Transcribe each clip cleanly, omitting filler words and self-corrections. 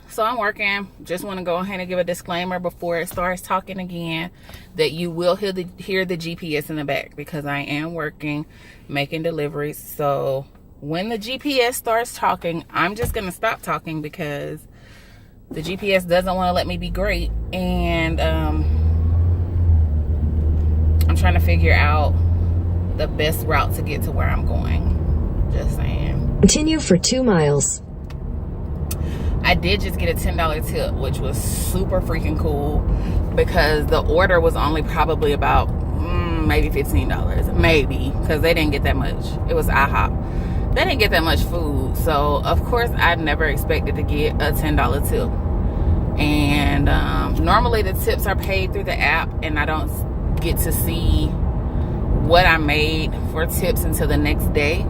So I'm working. Just want to go ahead and give a disclaimer before it starts talking again that you will hear the GPS in the back because I am working, making deliveries. So when the GPS starts talking, I'm just going to stop talking because the GPS doesn't want to let me be great. And I'm trying to figure out the best route to get to where I'm going. Just saying. Continue for 2 miles. I did just get a $10 tip, which was super freaking cool because the order was only probably about maybe $15. Maybe, because they didn't get that much. It was IHOP. They didn't get that much food. So, of course, I never expected to get a $10 tip. And normally the tips are paid through the app, and I don't get to see what I made for tips until the next day.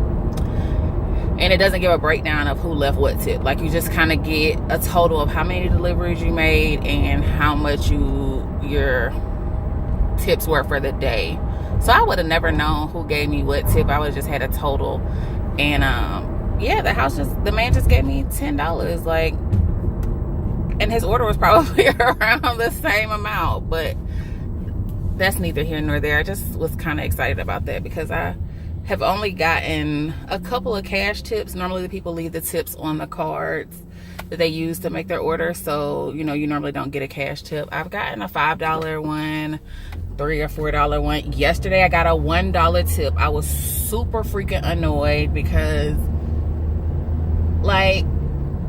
And it doesn't give a breakdown of who left what tip. Like, you just kind of get a total of how many deliveries you made and how much your tips were for the day. So I would have never known who gave me what tip. I would have just had a total. And yeah, the man just gave me $10. Like, and his order was probably around the same amount, but that's neither here nor there. I just was kind of excited about that because I have only gotten a couple of cash tips. Normally the people leave the tips on the cards that they use to make their order. So, you normally don't get a cash tip. I've gotten a $5 one, $3 or $4 one. Yesterday I got a $1 tip. I was super freaking annoyed because, like,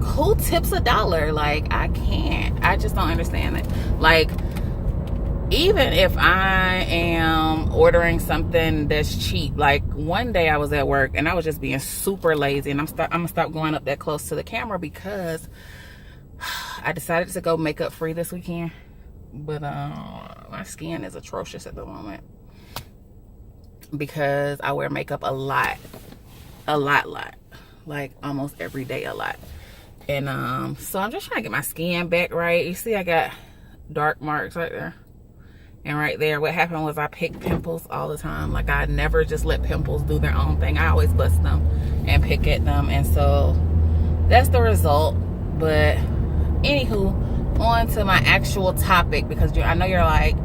who tips $1? Like, I can't. I just don't understand it. Like, even if I am ordering something that's cheap, like one day I was at work and I was just being super lazy, and I'm gonna stop going up that close to the camera because I decided to go makeup free this weekend. But my skin is atrocious at the moment because I wear makeup a lot, like almost every day, a lot. And so I'm just trying to get my skin back right. You see I got dark marks right there. And right there, what happened was I picked pimples all the time. Like, I never just let pimples do their own thing. I always bust them and pick at them. And so that's the result. But anywho, on to my actual topic, because I know you're like,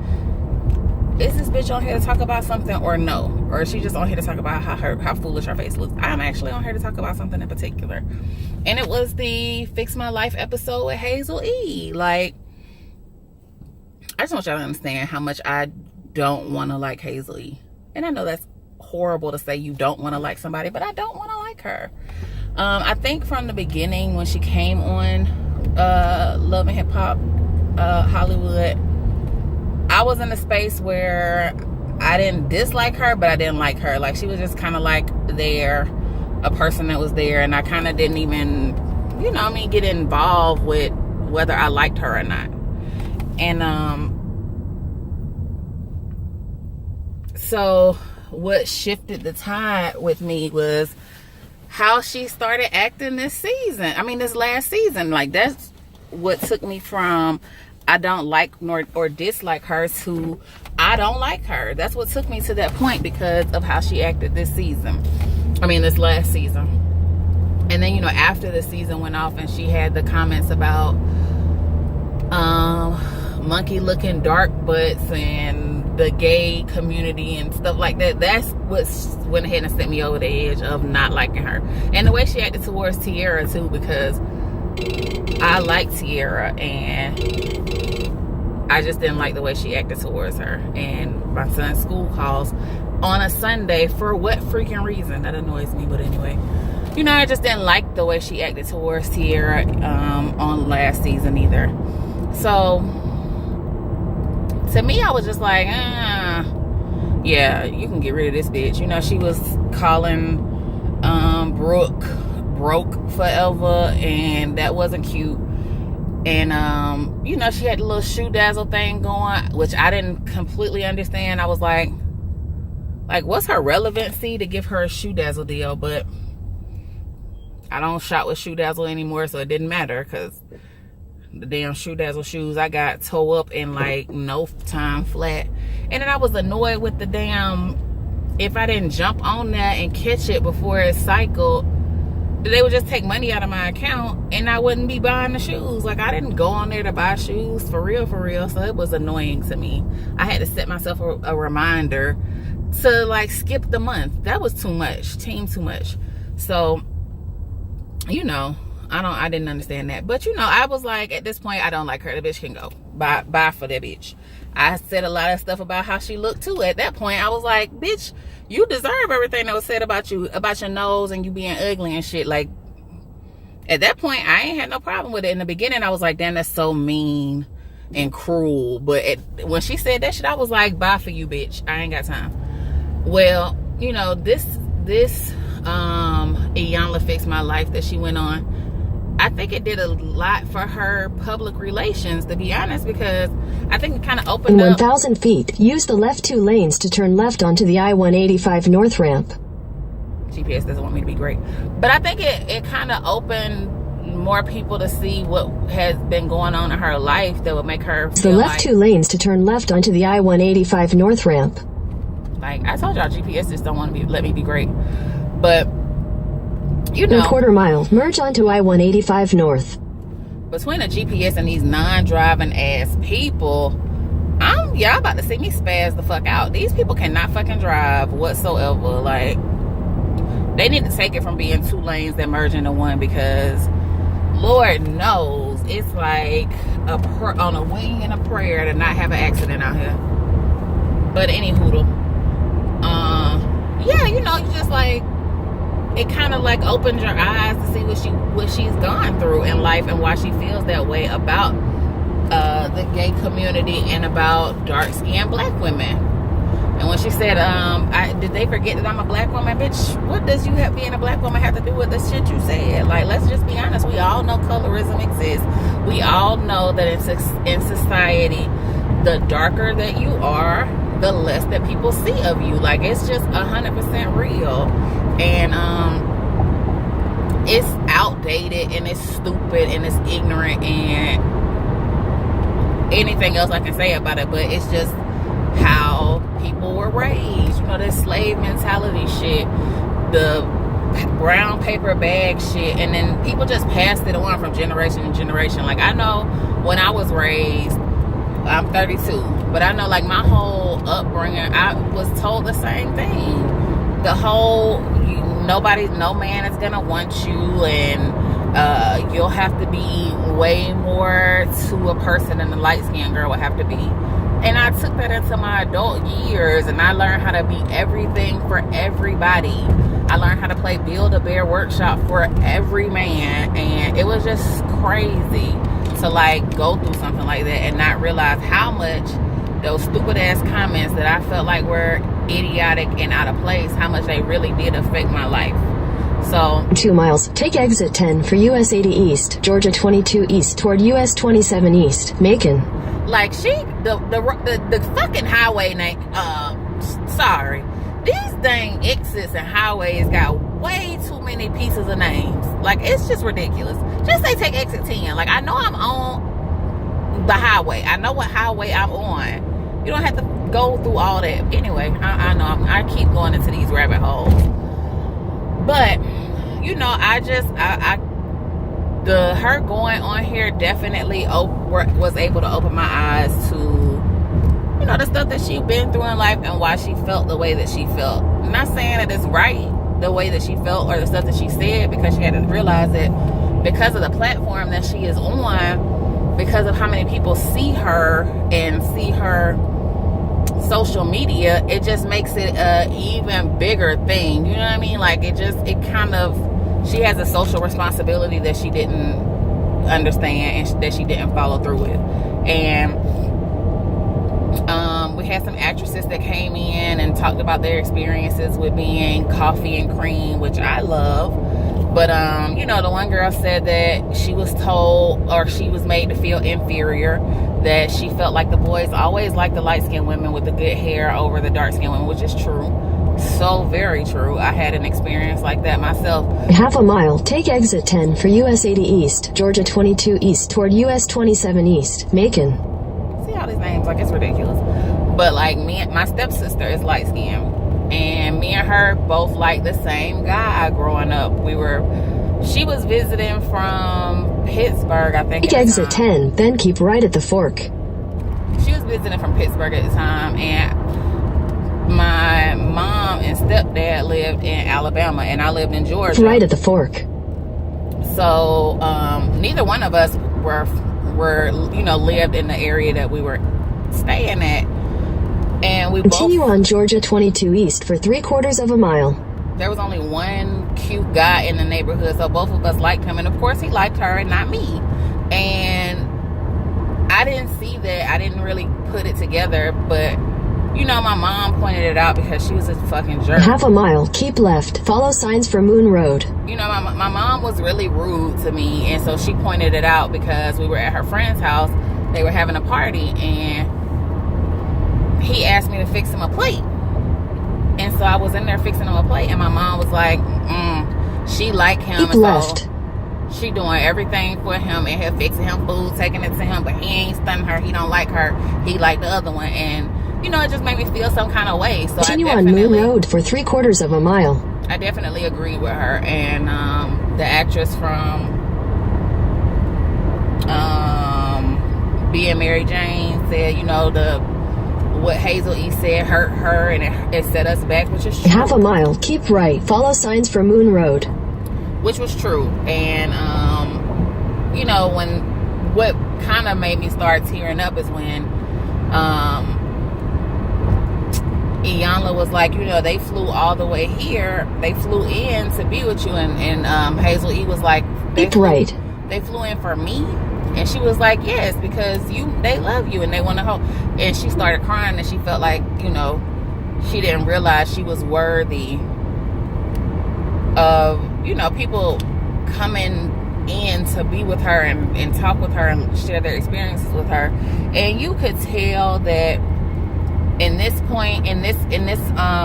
is this bitch on here to talk about something or no? Or is she just on here to talk about how foolish her face looks? I'm actually on here to talk about something in particular. And it was the Fix My Life episode with Hazel E. Like, I just want y'all to understand how much I don't want to like Hazel E. And I know that's horrible to say, you don't want to like somebody, but I don't want to like her. I think from the beginning when she came on Love and Hip Hop Hollywood, I was in a space where I didn't dislike her, but I didn't like her. Like, she was just kind of like a person that was there, and I kind of didn't even, get involved with whether I liked her or not. And so what shifted the tide with me was how she started acting this last season. Like, that's what took me from I don't like or dislike her to I don't like her. That's what took me to that point because of how she acted this last season. And then, after the season went off and she had the comments about monkey looking dark butts and the gay community and stuff like that, that's what went ahead and set me over the edge of not liking her. And the way she acted towards Tiara too, because I like Tiara and I just didn't like the way she acted towards her. And my son's school calls on a Sunday, for what freaking reason? That annoys me. But anyway, I just didn't like the way she acted towards Tiara on last season either. So to me, I was just like, yeah, you can get rid of this bitch. She was calling Brooke broke forever, and that wasn't cute. And she had the little shoe dazzle thing going, which I didn't completely understand. I was like, what's her relevancy to give her a shoe dazzle deal? But I don't shop with shoe dazzle anymore, so it didn't matter because the damn shoe dazzle shoes I got toe up in like no time flat. And then I was annoyed with the damn, if I didn't jump on that and catch it before it cycled, they would just take money out of my account and I wouldn't be buying the shoes. Like, I didn't go on there to buy shoes for real. So it was annoying to me. I had to set myself a reminder to like skip the month. That was too much, too much. So, you know, I didn't understand that. But, you know, I was like, at this point, I don't like her. The bitch can go. Bye for that bitch. I said a lot of stuff about how she looked too. At that point, I was like, bitch, you deserve everything that was said about you, about your nose and you being ugly and shit. Like, at that point, I ain't had no problem with it. In the beginning, I was like, damn, that's so mean and cruel. But when she said that shit, I was like, bye for you, bitch. I ain't got time. Well, you know, this Iyanla Fix My Life that she went on, I think it did a lot for her public relations, to be honest, because I think it kind of opened up. 1,000 feet, use the left 2 lanes to turn left onto the I-185 North ramp. GPS doesn't want me to be great. But I think it kind of opened more people to see what has been going on in her life that would make her feel the left 2 lanes to turn left onto the I-185 North ramp. Like, I told y'all, GPS just don't want to let me be great. But, you know, 1/4 mile, merge onto I-185 North. Between a GPS and these non-driving ass people, y'all about to see me spaz the fuck out. These people cannot fucking drive whatsoever. Like, they need to take it from being 2 lanes that merge into 1, because Lord knows it's like on a wing and a prayer to not have an accident out here. But anywho, yeah, you know, you just like, it kind of like opens your eyes to see what she's gone through in life and why she feels that way about the gay community and about dark-skinned black women. And when she said, did they forget that I'm a black woman? Bitch, what does being a black woman have to do with the shit you said? Like, let's just be honest. We all know colorism exists. We all know that in society, the darker that you are, the less that people see of you. Like, it's just 100% real. And it's outdated and it's stupid and it's ignorant and anything else I can say about it, but it's just how people were raised. You know, this slave mentality shit, the brown paper bag shit, and then people just passed it on from generation to generation. Like, I know when I was raised, I'm 32, but I know, like, my whole upbringing, I was told the same thing. The whole, no man is gonna want you, and you'll have to be way more to a person than the light-skinned girl would have to be. And I took that into my adult years, and I learned how to be everything for everybody. I learned how to play Build-A-Bear Workshop for every man, and it was just crazy to like go through something like that and not realize how much those stupid ass comments that I felt like were idiotic and out of place, how much they really did affect my life. So 2 miles, take exit 10 for US 80 East, Georgia 22 East toward US 27 East, Macon. Like, the fucking highway name, sorry, these dang exits and highways got way too many pieces of names. Like, it's just ridiculous. Just say take exit 10. Like, I know I'm on the highway. I know what highway I'm on. You don't have to go through all that. Anyway, I know I keep going into these rabbit holes. But, you know, her going on here definitely was able to open my eyes to, you know, the stuff that she's been through in life and why she felt the way that she felt. I'm not saying that it's right the way that she felt or the stuff that she said, because she had to realize that because of the platform that she is on, because of how many people see her and see her social media, it just makes it a even bigger thing. You know what I mean? Like, she has a social responsibility that she didn't understand and that she didn't follow through with. And we had some actresses that came in and talked about their experiences with being coffee and cream, which I love. But, you know, the one girl said that she was told, or she was made to feel inferior, that she felt like the boys always liked the light-skinned women with the good hair over the dark-skinned women, which is true. So very true. I had an experience like that myself. 1/2 mile, take exit 10 for US 80 East, Georgia 22 East toward US 27 East, Macon. See all these names, like, it's ridiculous. But, like, my stepsister is light-skinned, and me and her both liked the same guy growing up. She was visiting from Pittsburgh, I think. Take exit 10, then keep right at the fork. She was visiting from Pittsburgh at the time, and my mom and stepdad lived in Alabama, and I lived in Georgia. Right at the fork. So neither one of us were lived in the area that we were staying at, and we continue on Georgia 22 East for 3/4 of a mile. There was only one cute guy in the neighborhood, so both of us liked him, and of course he liked her and not me. And I didn't see that. I didn't really put it together, but my mom pointed it out because she was a fucking jerk. Half a mile, keep left, follow signs for Moon Road. My mom was really rude to me, and so she pointed it out because we were at her friend's house. They were having a party, and he asked me to fix him a plate. And so I was in there fixing him a plate, and my mom was like, she liked him. Keep left. So she doing everything for him and her fixing him food, taking it to him, but he ain't stunning her. He don't like her. He liked the other one. And, it just made me feel some kind of way. So continue on Moon Road for 3/4 of a mile. I definitely agreed with her. And the actress from Being Mary Jane said, what Hazel E said hurt her, and it set us back, which is true. Half a mile, keep right, follow signs for Moon Road. Which was true. And when what kind of made me start tearing up is when Iyanla was like, they flew all the way here, they flew in to be with you, and Hazel E was like, they flew in for me. And she was like, yes, because they love you and they want to help. And she started crying, and she felt like, she didn't realize she was worthy of, people coming in to be with her and talk with her and share their experiences with her. And you could tell that in this point, in this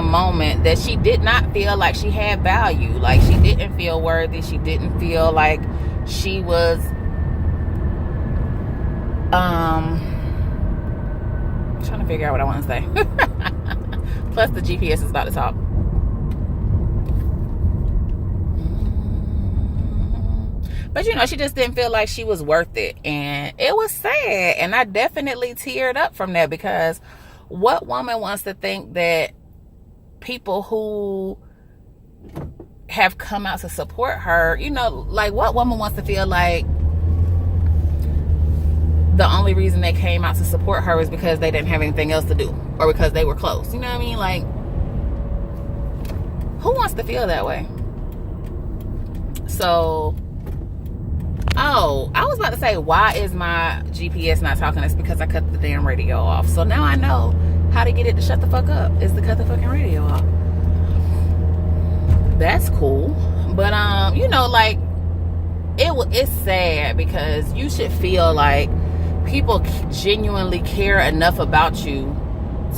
moment, that she did not feel like she had value. Like, she didn't feel worthy. She didn't feel like she was trying to figure out what I want to say. Plus the GPS is about to talk. But she just didn't feel like she was worth it, and it was sad. And I definitely teared up from that, because what woman wants to think that people who have come out to support her, what woman wants to feel like the only reason they came out to support her was because they didn't have anything else to do, or because they were close? You know what I mean? Like, who wants to feel that way? So, I was about to say, why is my GPS not talking? It's because I cut the damn radio off. So now I know how to get it to shut the fuck up. Is to cut the fucking radio off. That's cool. But it's sad, because you should feel like people genuinely care enough about you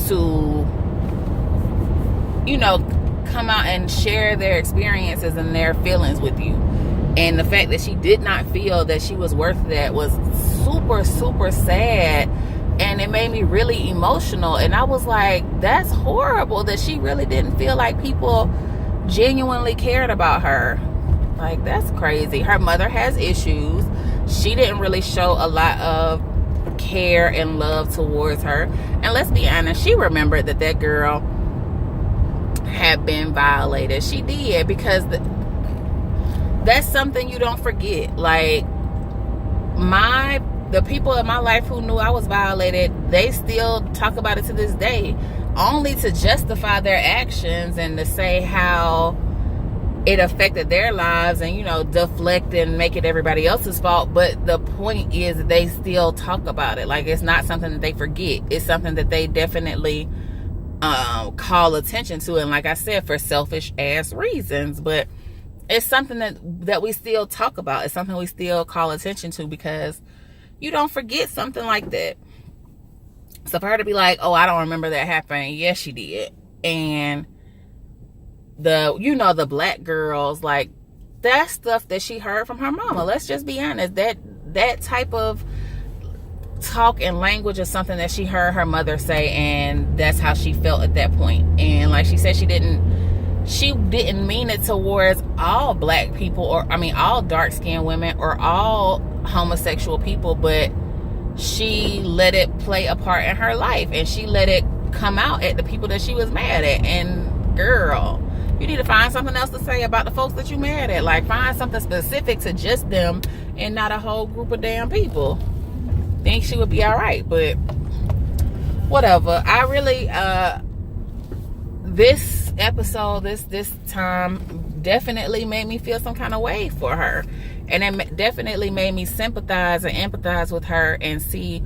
to, come out and share their experiences and their feelings with you. And the fact that she did not feel that she was worth that was super, super sad. And it made me really emotional. And I was like, that's horrible that she really didn't feel like people genuinely cared about her. Like, that's crazy. Her mother has issues. She didn't really show a lot of care and love towards her. And let's be honest, she remembered that girl had been violated. She did, because that's something you don't forget. Like, the people in my life who knew I was violated, they still talk about it to this day, only to justify their actions and to say how it affected their lives and, deflect and make it everybody else's fault. But the point is that they still talk about it. Like, it's not something that they forget. It's something that they definitely call attention to. And like I said, for selfish ass reasons. But it's something that we still talk about. It's something we still call attention to, because you don't forget something like that. So for her to be like, oh, I don't remember that happening. Yes, she did. And the black girls, like, that's stuff that she heard from her mama. Let's just be honest. That type of talk and language is something that she heard her mother say, and that's how she felt at that point. And like she said, she didn't she didn't mean it towards all black people, or I mean all dark-skinned women or all homosexual people, but she let it play a part in her life, and she let it come out at the people that she was mad at. And girl, you need to find something else to say about the folks that you mad at. Like, find something specific to just them and not a whole group of damn people. Think she would be all right, but whatever. I really this episode, this time definitely made me feel some kind of way for her, and it definitely made me sympathize and empathize with her and see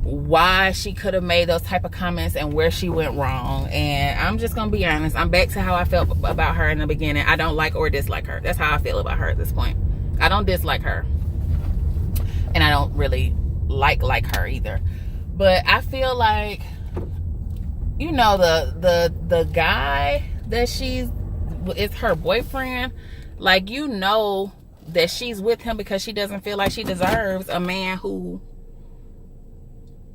why she could have made those type of comments and where she went wrong. And I'm just gonna be honest, I'm back to how I felt about her in the beginning. I don't like or dislike her. That's how I feel about her at this point. I don't dislike her, and I don't really like her either, but I feel like, you know, the guy that is her boyfriend, like, you know that she's with him because she doesn't feel like she deserves a man who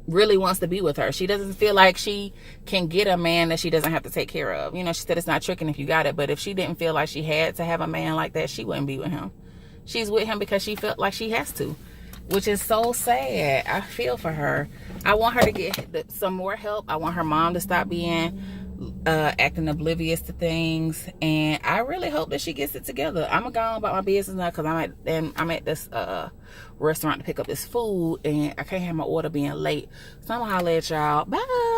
really wants to be with her. She doesn't feel like she can get a man that she doesn't have to take care of. You know, she said it's not tricking if you got it, but if she didn't feel like she had to have a man like that, she wouldn't be with him. She's with him because she felt like she has to, which is so sad. I feel for her. I want her to get some more help. I want her mom to stop being acting oblivious to things, and I really hope that she gets it together. I'm gonna go on about my business now because I'm at this restaurant to pick up this food, and I can't have my order being late, so I'm gonna holler at y'all. Bye.